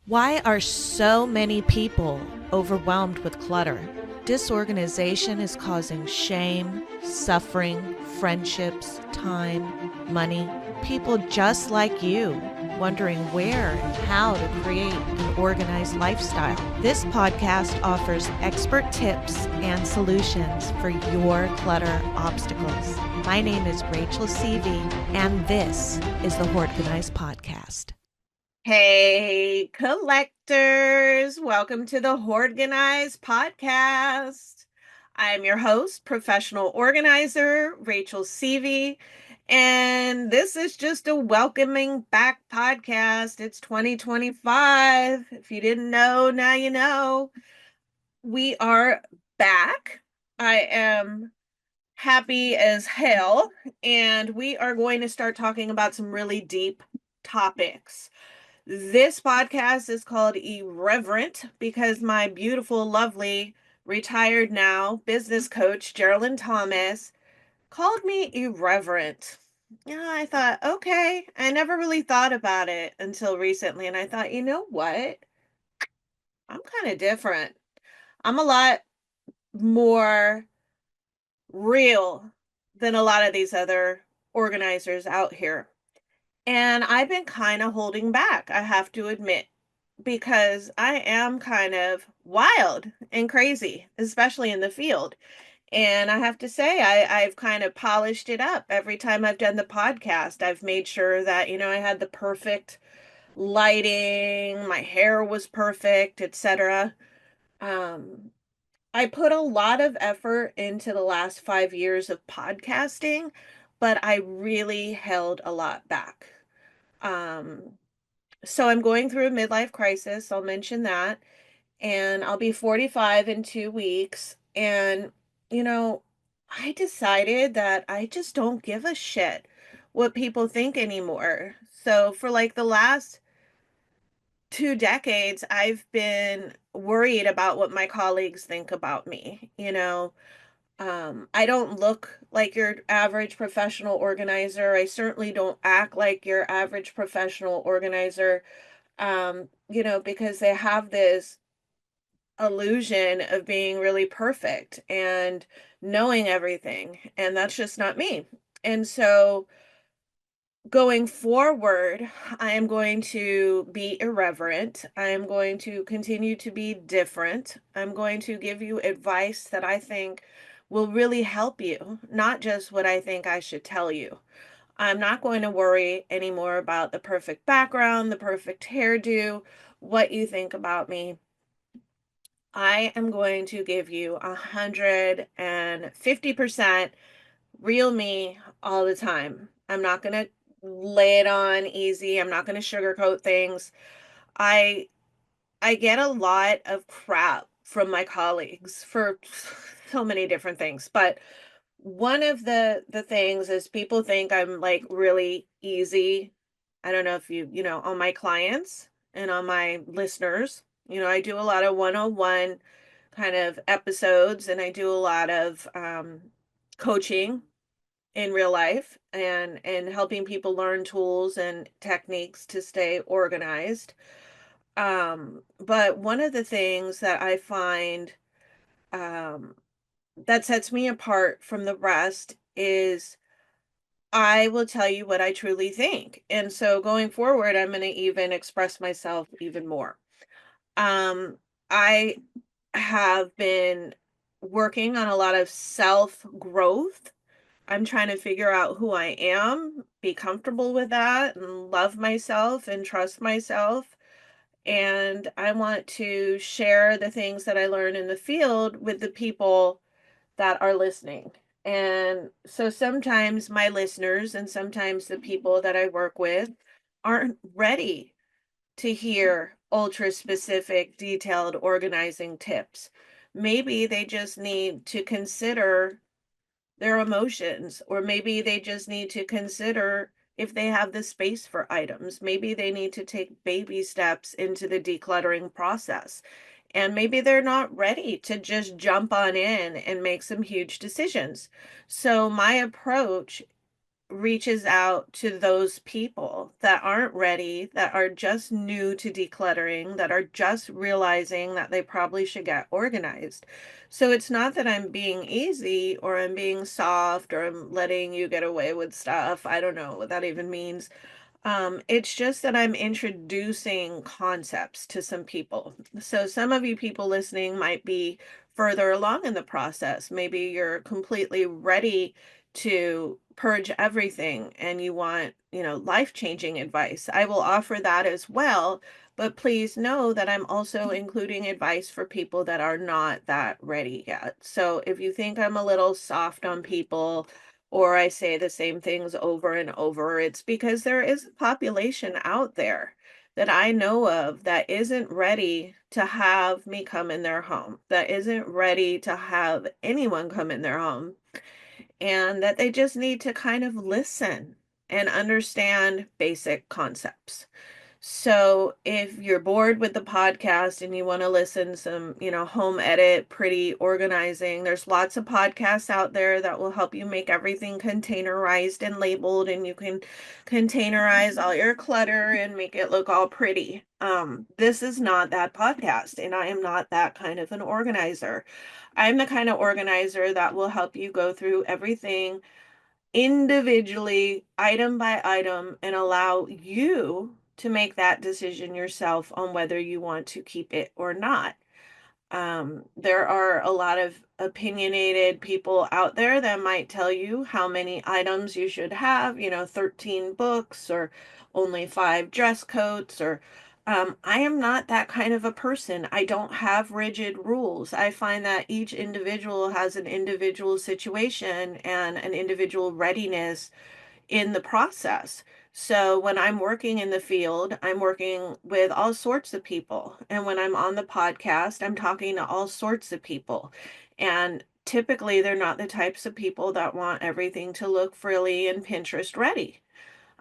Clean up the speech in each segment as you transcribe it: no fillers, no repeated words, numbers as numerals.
Why are so many people overwhelmed with clutter? Disorganization is causing shame, suffering, friendships, time, money. People just like you wondering where and how to create an organized lifestyle. This podcast offers expert tips and solutions for your clutter obstacles. My name is Rachel Seavey, and this is the Hoardganize podcast. Hey, collectors. Welcome to the Hoardganize podcast. I'm your host, professional organizer, Rachel Seavey, and this is just a welcoming back podcast. It's 2025. If you didn't know, now you know. We are back. I am happy as hell, and we are going to start talking about some really deep topics. This podcast is called Irreverent because my beautiful, lovely, retired now business coach, Geraldine Thomas, called me irreverent. Yeah, I thought, okay. I never really thought about it until recently. And I thought, you know what? I'm kind of different. I'm a lot more real than a lot of these other organizers out here. And I've been kind of holding back, I have to admit, because I am kind of wild and crazy, especially in the field. And I have to say, I've kind of polished it up every time I've done the podcast. I've made sure that, I had the perfect lighting, my hair was perfect, etc. Um, I put a lot of effort into the last 5 years of podcasting, but I really held a lot back. Um, so I'm going through a midlife crisis. I'll mention that. And I'll be 45 in 2 weeks. And, you know, I decided that I just don't give a shit what people think anymore. So for like the last 2 decades, I've been worried about what my colleagues think about me. I don't look like your average professional organizer. I certainly don't act like your average professional organizer, because they have this illusion of being really perfect and knowing everything. And that's just not me. And so going forward, I am going to be irreverent. I am going to continue to be different. I'm going to give you advice that I think will really help you, not just what I think I should tell you. I'm not going to worry anymore about the perfect background, the perfect hairdo, what you think about me. I am going to give you 150% real me all the time. I'm not going to lay it on easy. I'm not going to sugarcoat things. I I get a lot of crap from my colleagues for so many different things, but one of the things is people think I'm like really easy. I don't know if on my clients and on my listeners. I do a lot of one-on-one kind of episodes, and I do a lot of coaching in real life and helping people learn tools and techniques to stay organized. But one of the things that I find um, that sets me apart from the rest is I will tell you what I truly think. And so going forward, I'm going to even express myself even more. Um, I have been working on a lot of self growth. I'm trying to figure out who I am, be comfortable with that, and love myself and trust myself. And I want to share the things that I learn in the field with the people that are listening. And so sometimes my listeners and sometimes the people that I work with aren't ready to hear ultra specific, detailed organizing tips. Maybe they just need to consider their emotions, or maybe they just need to consider if they have the space for items. Maybe they need to take baby steps into the decluttering process. And maybe they're not ready to just jump on in and make some huge decisions. So my approach reaches out to those people that aren't ready, that are just new to decluttering, that are just realizing that they probably should get organized. So it's not that I'm being easy or I'm being soft or I'm letting you get away with stuff. I don't know what that even means. It's just that I'm introducing concepts to some people. So some of you people listening might be further along in the process. Maybe you're completely ready to purge everything and you want, life-changing advice. I will offer that as well, but please know that I'm also including advice for people that are not that ready yet. So if you think I'm a little soft on people, or I say the same things over and over, it's because there is a population out there that I know of that isn't ready to have me come in their home, that isn't ready to have anyone come in their home, and that they just need to kind of listen and understand basic concepts. So if you're bored with the podcast and you want to listen some, home edit, pretty organizing, there's lots of podcasts out there that will help you make everything containerized and labeled, and you can containerize all your clutter and make it look all pretty. This is not that podcast, and I am not that kind of an organizer. I'm the kind of organizer that will help you go through everything individually, item by item, and allow you to make that decision yourself on whether you want to keep it or not. There are a lot of opinionated people out there that might tell you how many items you should have, 13 books or only 5 dress coats, or I am not that kind of a person. I don't have rigid rules. I find that each individual has an individual situation and an individual readiness in the process. So when I'm working in the field, I'm working with all sorts of people. And when I'm on the podcast, I'm talking to all sorts of people. And typically, they're not the types of people that want everything to look frilly and Pinterest ready.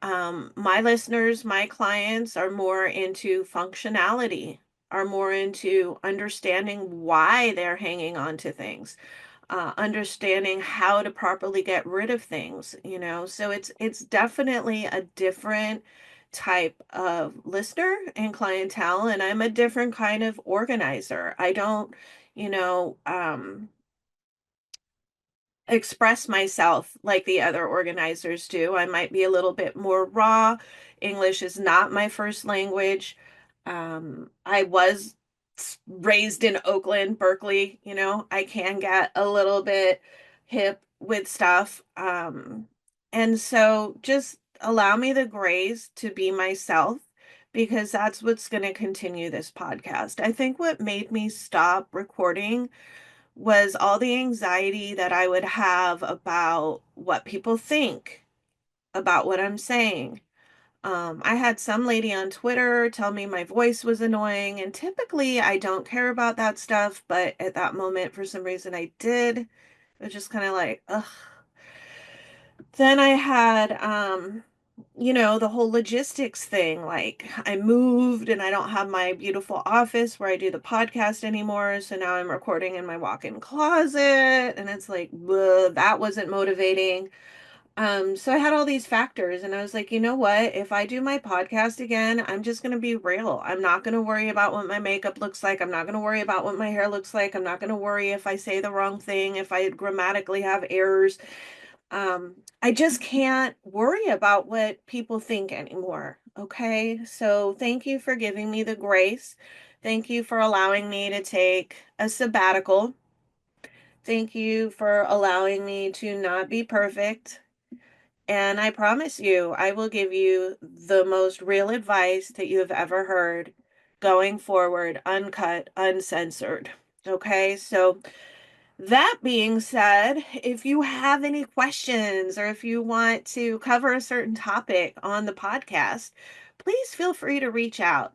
My listeners, my clients are more into functionality, are more into understanding why they're hanging on to things, understanding how to properly get rid of things. So it's definitely a different type of listener and clientele, and I'm a different kind of organizer. I don't, you know, express myself like the other organizers do. I might be a little bit more raw. English is not my first language. I was raised in Oakland, Berkeley, I can get a little bit hip with stuff. And so just allow me the grace to be myself, because that's what's going to continue this podcast. I think what made me stop recording was all the anxiety that I would have about what people think about what I'm saying. I had some lady on Twitter tell me my voice was annoying, and typically I don't care about that stuff, but at that moment, for some reason, I did. It was just kind of like, ugh. Then I had, the whole logistics thing. Like, I moved and I don't have my beautiful office where I do the podcast anymore. So now I'm recording in my walk-in closet, and it's like, bleh, that wasn't motivating. So I had all these factors, and I was like, you know what? If I do my podcast again, I'm just going to be real. I'm not going to worry about what my makeup looks like. I'm not going to worry about what my hair looks like. I'm not going to worry if I say the wrong thing, if I grammatically have errors. I just can't worry about what people think anymore. Okay. So thank you for giving me the grace. Thank you for allowing me to take a sabbatical. Thank you for allowing me to not be perfect. And I promise you, I will give you the most real advice that you have ever heard going forward, uncut, uncensored. Okay. So that being said, if you have any questions or if you want to cover a certain topic on the podcast, please feel free to reach out.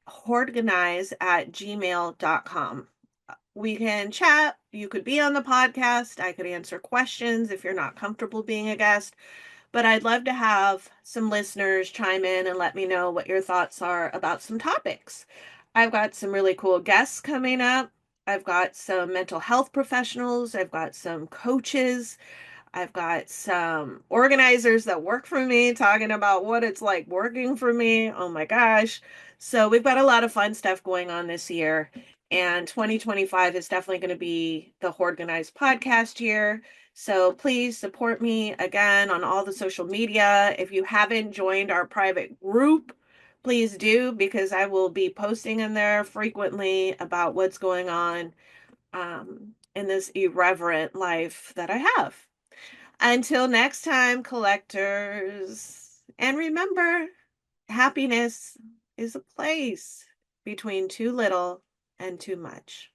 Hoardganize@gmail.com. We can chat. You could be on the podcast. I could answer questions if you're not comfortable being a guest. But I'd love to have some listeners chime in and let me know what your thoughts are about some topics. I've got some really cool guests coming up. I've got some mental health professionals. I've got some coaches. I've got some organizers that work for me talking about what it's like working for me. Oh my gosh. So we've got a lot of fun stuff going on this year. And 2025 is definitely going to be the Hoardganize podcast year. So please support me again on all the social media. If you haven't joined our private group, please do, because I will be posting in there frequently about what's going on in this irreverent life that I have. Until next time, collectors. And remember, happiness is a place between too little and too much.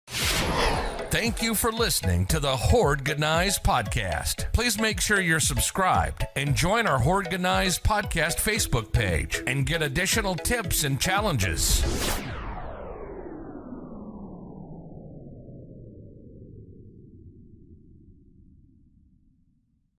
Thank you for listening to the Hoardganize podcast. Please make sure you're subscribed and join our Hoardganize podcast Facebook page and get additional tips and challenges.